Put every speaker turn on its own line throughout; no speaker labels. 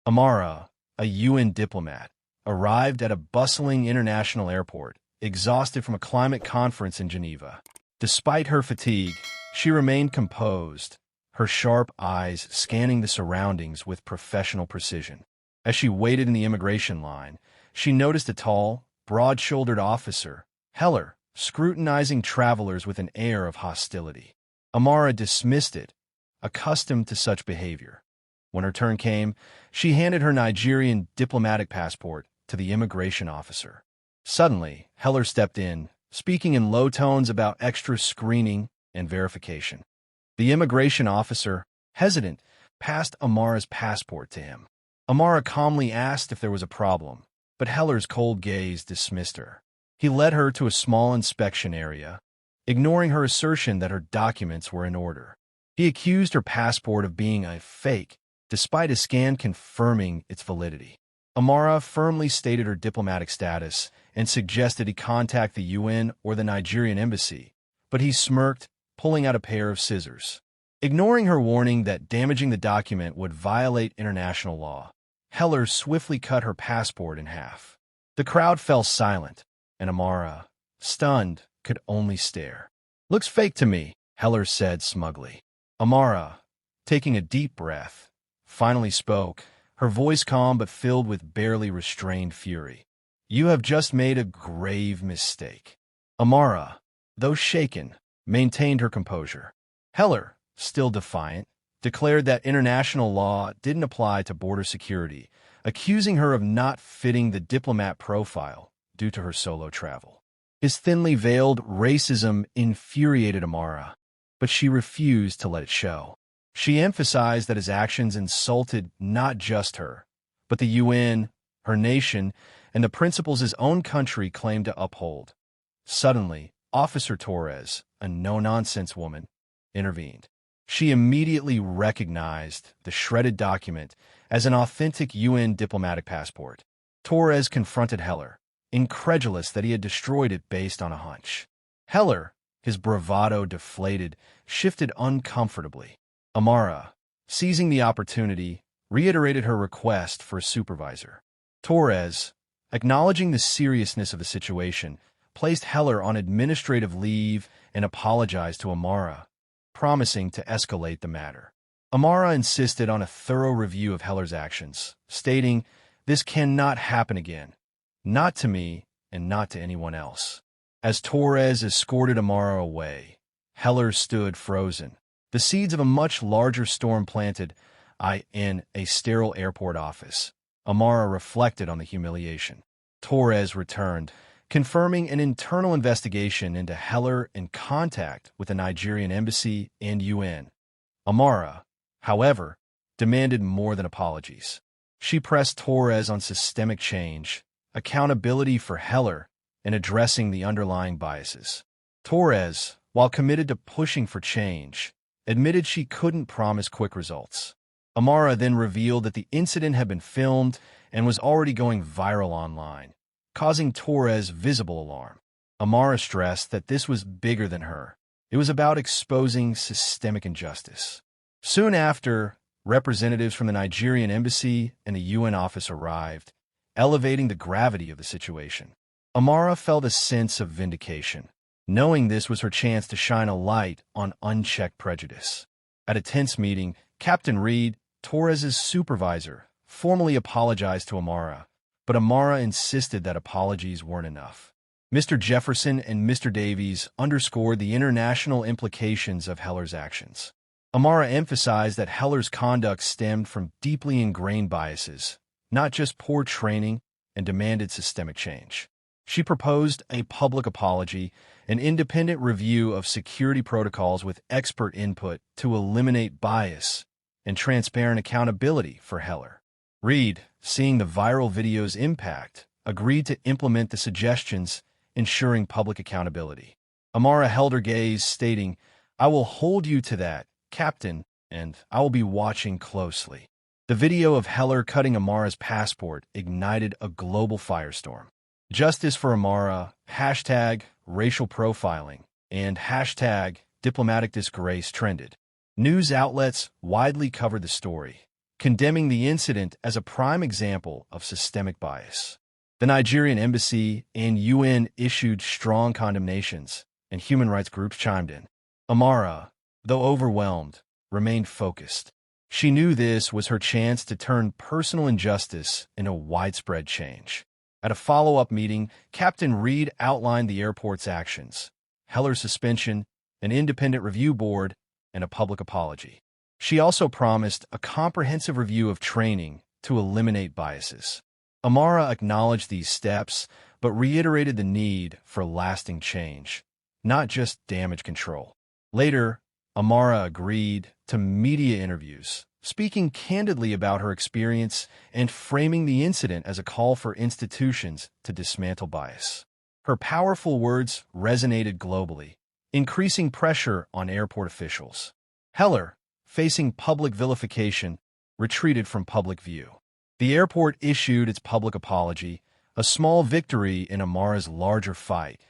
Amara, a UN diplomat, arrived at a bustling international airport, exhausted from a climate conference in Geneva. Despite her fatigue, she remained composed, her sharp eyes scanning the surroundings with professional precision. As she waited in the immigration line, she noticed a tall, broad-shouldered officer, Heler, scrutinizing travelers with an air of hostility. Amara dismissed it, accustomed to such behavior. When her turn came, she handed her Nigerian diplomatic passport to the immigration officer. Suddenly, Heler stepped in, speaking in low tones about extra screening and verification. The immigration officer, hesitant, passed Amara's passport to him. Amara calmly asked if there was a problem, but Heller's cold gaze dismissed her. He led her to a small inspection area, ignoring her assertion that her documents were in order. He accused her passport of being a fake, despite a scan confirming its validity. Amara firmly stated her diplomatic status and suggested he contact the UN or the Nigerian embassy, but he smirked, pulling out a pair of scissors. Ignoring her warning that damaging the document would violate international law, Heler swiftly cut her passport in half. The crowd fell silent, and Amara, stunned, could only stare. "Looks fake to me," Heler said smugly. Amara, taking a deep breath, finally spoke, her voice calm but filled with barely restrained fury. "You have just made a grave mistake." Amara, though shaken, maintained her composure. Heler, still defiant, declared that international law didn't apply to border security, accusing her of not fitting the diplomat profile due to her solo travel. His thinly veiled racism infuriated Amara, but she refused to let it show. She emphasized that his actions insulted not just her, but the UN, her nation, and the principles his own country claimed to uphold. Suddenly, Officer Torres, a no-nonsense woman, intervened. She immediately recognized the shredded document as an authentic UN diplomatic passport. Torres confronted Heler, incredulous that he had destroyed it based on a hunch. Heler, his bravado deflated, shifted uncomfortably. Amara, seizing the opportunity, reiterated her request for a supervisor. Torres, acknowledging the seriousness of the situation, placed Heler on administrative leave and apologized to Amara, promising to escalate the matter. Amara insisted on a thorough review of Heler's actions, stating, "This cannot happen again. Not to me, and not to anyone else." As Torres escorted Amara away, Heler stood frozen, the seeds of a much larger storm planted in a sterile airport office. Amara reflected on the humiliation. Torres returned, confirming an internal investigation into Heler in contact with the Nigerian embassy and UN. Amara, however, demanded more than apologies. She pressed Torres on systemic change, accountability for Heler, and addressing the underlying biases. Torres, while committed to pushing for change, admitted she couldn't promise quick results. Amara then revealed that the incident had been filmed and was already going viral online, causing Torres visible alarm. Amara stressed that this was bigger than her. It was about exposing systemic injustice. Soon after, representatives from the Nigerian embassy and the UN office arrived, elevating the gravity of the situation. Amara felt a sense of vindication, knowing this was her chance to shine a light on unchecked prejudice. At a tense meeting, Captain Reed, Torres's supervisor, formally apologized to Amara, but Amara insisted that apologies weren't enough. Mr. Jefferson and Mr. Davies underscored the international implications of Heler's actions. Amara emphasized that Heler's conduct stemmed from deeply ingrained biases, not just poor training, and demanded systemic change. She proposed a public apology, an independent review of security protocols with expert input to eliminate bias, and transparent accountability for Heler. Reed, seeing the viral video's impact, agreed to implement the suggestions, ensuring public accountability. Amara held her gaze, stating, "I will hold you to that, Captain, and I will be watching closely." The video of Heler cutting Amara's passport ignited a global firestorm. Justice for Amara, #racial profiling, and #diplomatic disgrace trended. News outlets widely covered the story, condemning the incident as a prime example of systemic bias. The Nigerian embassy and UN issued strong condemnations, and human rights groups chimed in. Amara, though overwhelmed, remained focused. She knew this was her chance to turn personal injustice into widespread change. At a follow-up meeting, Captain Reed outlined the airport's actions: Heler's suspension, an independent review board, and a public apology. She also promised a comprehensive review of training to eliminate biases. Amara acknowledged these steps, but reiterated the need for lasting change, not just damage control. Later, Amara agreed to media interviews, speaking candidly about her experience and framing the incident as a call for institutions to dismantle bias. Her powerful words resonated globally, increasing pressure on airport officials. Heler, facing public vilification, retreated from public view. The airport issued its public apology, a small victory in Amara's larger fight.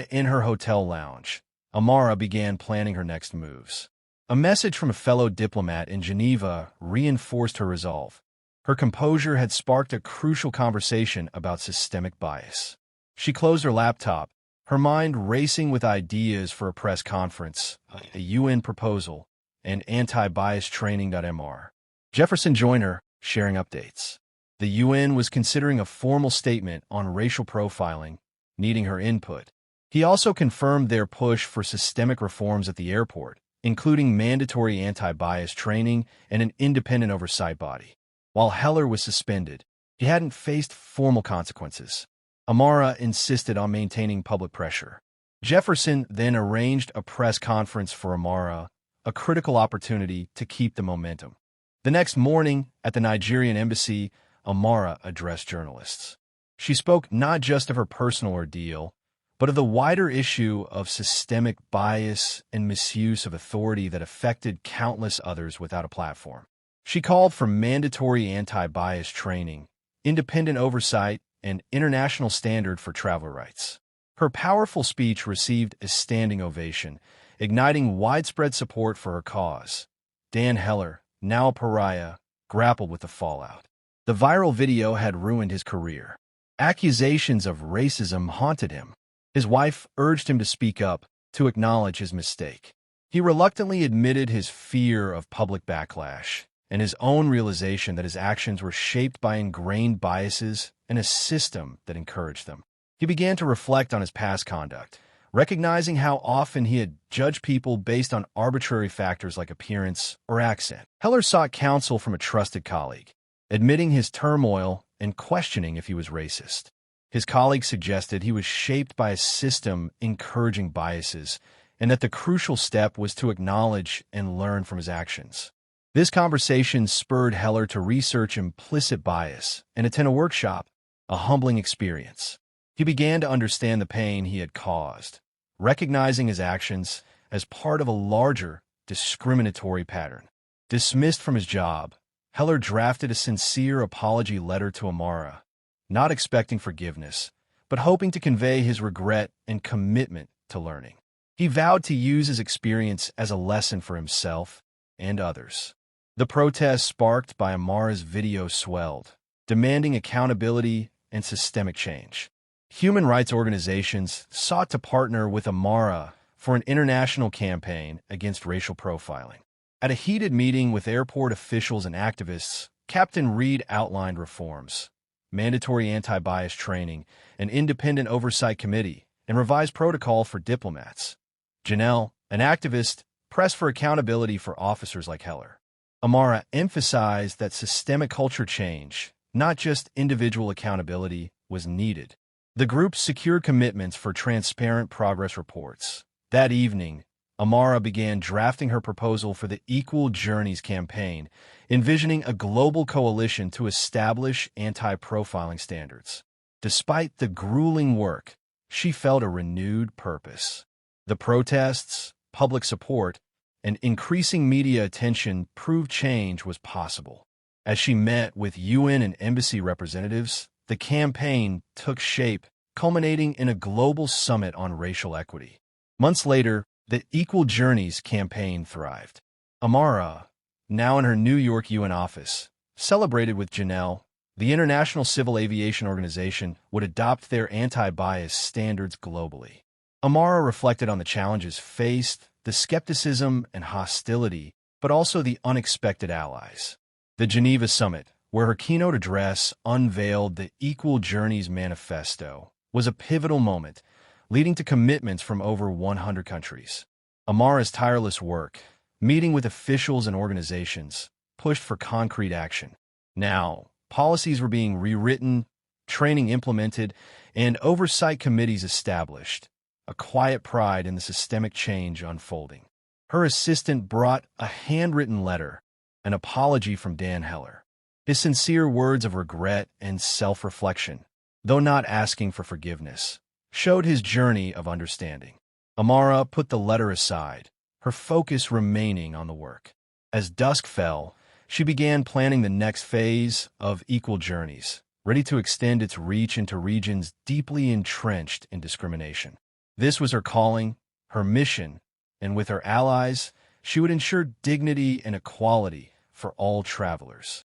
In her hotel lounge, Amara began planning her next moves. A message from a fellow diplomat in Geneva reinforced her resolve. Her composure had sparked a crucial conversation about systemic bias. She closed her laptop, her mind racing with ideas for a press conference, a UN proposal, and anti-bias training.mr. Jefferson joined her, sharing updates. The UN was considering a formal statement on racial profiling, needing her input. He also confirmed their push for systemic reforms at the airport, including mandatory anti-bias training and an independent oversight body. While Heler was suspended, he hadn't faced formal consequences. Amara insisted on maintaining public pressure. Jefferson then arranged a press conference for Amara, a critical opportunity to keep the momentum. The next morning, at the Nigerian embassy, Amara addressed journalists. She spoke not just of her personal ordeal, but of the wider issue of systemic bias and misuse of authority that affected countless others without a platform. She called for mandatory anti-bias training, independent oversight, and international standard for traveler rights. Her powerful speech received a standing ovation, igniting widespread support for her cause. Dan Heler, now a pariah, grappled with the fallout. The viral video had ruined his career. Accusations of racism haunted him. His wife urged him to speak up, to acknowledge his mistake. He reluctantly admitted his fear of public backlash and his own realization that his actions were shaped by ingrained biases and a system that encouraged them. He began to reflect on his past conduct, recognizing how often he had judged people based on arbitrary factors like appearance or accent. Heler sought counsel from a trusted colleague, admitting his turmoil and questioning if he was racist. His colleague suggested he was shaped by a system encouraging biases, and that the crucial step was to acknowledge and learn from his actions. This conversation spurred Heler to research implicit bias and attend a workshop, a humbling experience. He began to understand the pain he had caused, recognizing his actions as part of a larger, discriminatory pattern. Dismissed from his job, Heler drafted a sincere apology letter to Amara, not expecting forgiveness, but hoping to convey his regret and commitment to learning. He vowed to use his experience as a lesson for himself and others. The protests sparked by Amara's video swelled, demanding accountability and systemic change. Human rights organizations sought to partner with Amara for an international campaign against racial profiling. At a heated meeting with airport officials and activists, Captain Reed outlined reforms: mandatory anti-bias training, an independent oversight committee, and revised protocol for diplomats. Janelle, an activist, pressed for accountability for officers like Heler. Amara emphasized that systemic culture change, not just individual accountability, was needed. The group secured commitments for transparent progress reports. That evening, Amara began drafting her proposal for the Equal Journeys campaign, envisioning a global coalition to establish anti-profiling standards. Despite the grueling work, she felt a renewed purpose. The protests, public support, and increasing media attention proved change was possible. As she met with UN and embassy representatives, the campaign took shape, culminating in a global summit on racial equity. Months later, the Equal Journeys campaign thrived. Amara, now in her New York UN office, celebrated with Janelle, the International Civil Aviation Organization would adopt their anti-bias standards globally. Amara reflected on the challenges faced, the skepticism and hostility, but also the unexpected allies. The Geneva Summit, where her keynote address unveiled the Equal Journeys Manifesto, was a pivotal moment, leading to commitments from over 100 countries. Amara's tireless work, meeting with officials and organizations, pushed for concrete action. Now, policies were being rewritten, training implemented, and oversight committees established, a quiet pride in the systemic change unfolding. Her assistant brought a handwritten letter, an apology from Dan Heler. His sincere words of regret and self-reflection, though not asking for forgiveness, showed his journey of understanding. Amara put the letter aside, her focus remaining on the work. As dusk fell, she began planning the next phase of Equal Journeys, ready to extend its reach into regions deeply entrenched in discrimination. This was her calling, her mission, and with her allies, she would ensure dignity and equality for all travelers.